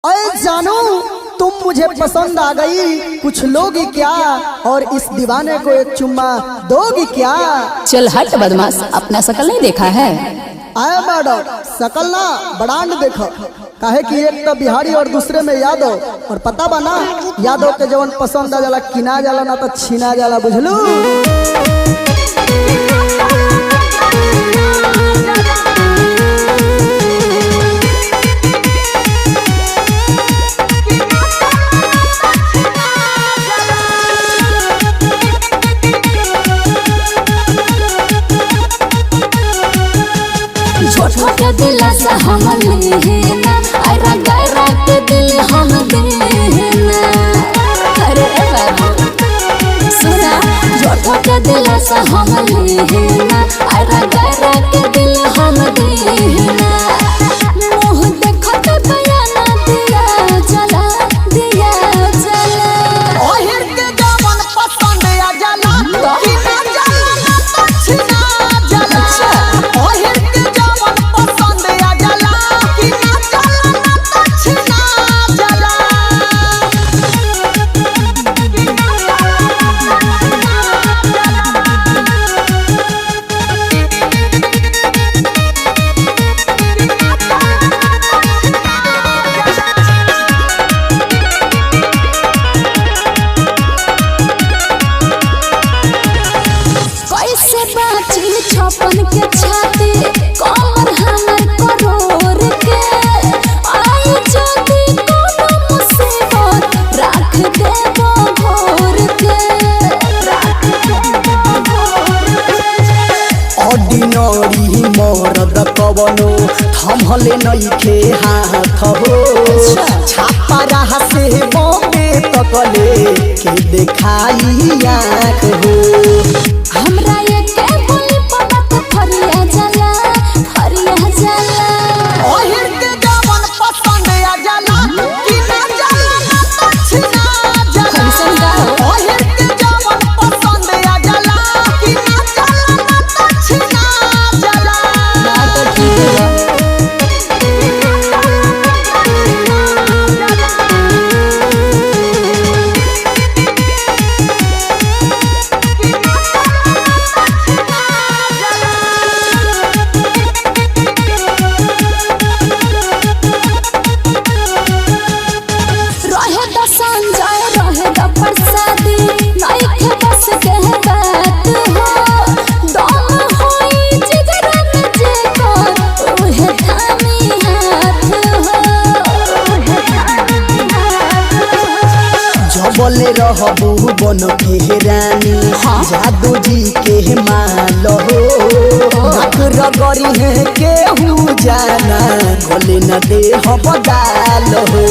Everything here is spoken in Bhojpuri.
अरे जानू तुम मुझे पसंद आ गई, कुछ लोगी क्या और इस दीवाने को एक चुम्मा दोगी क्या? चल हट बदमाश, अपना शकल नहीं देखा है? आया मैडम, शकल ना ब्रांड देखो, काहे कि एक तो बिहारी और दूसरे में यादव। और पता बा ना, यादव के जवन पसंद आ जाला किना जाला ना तो छीना जाला, बुझलू? छोटा के दिल से हम लेना, अरे गैरा के दिल हम देना। अरे बाबू सुना, छोटा के दिल से हम लेना, अरे गैरा के दिल हम देना। मुँह देखो तो बयाना दिया जला, दिया जला। ओहिर के जवन पसंद आ जाला किना जाला ना तो छीना जाला। ओहिर के जवन पसंद आ जाला किना जाला ना तो छीना जाला। कैसे बाची छपन के छाती, कमर हमर करोड़ के। आई जदी कोनो मुसीबत, राख देबो घोर के, राख देबो घोर के। ऑर्डिनरी मरद कवनो थमहले नइखे हाथ हो, छापा रहा से बॉम्बे तकले के देखाई आँख हो। हमरा ये के बोली पड़त फरिया जाला, फरिया जाला। ओहिर के जवन पसंद आ जाला किना जाला ना तो छीना जाला। कैसन गाओ? ओहिर के जवन पसंद आ जाला किना जाला ना तो छीना जाला। ना तो ठीक है। रहे द संजय रहे द प्रसादी, नइखे बस के बात हो। दम होई जिगरा में जेकर, उहे थामी हाथ हो, उहे थामी हाथ हो। जबले रहबू बन के रानी, जादू जी के माल हो। नाक रगड़ी है केहू जाना, गले न दे हब दाल हो।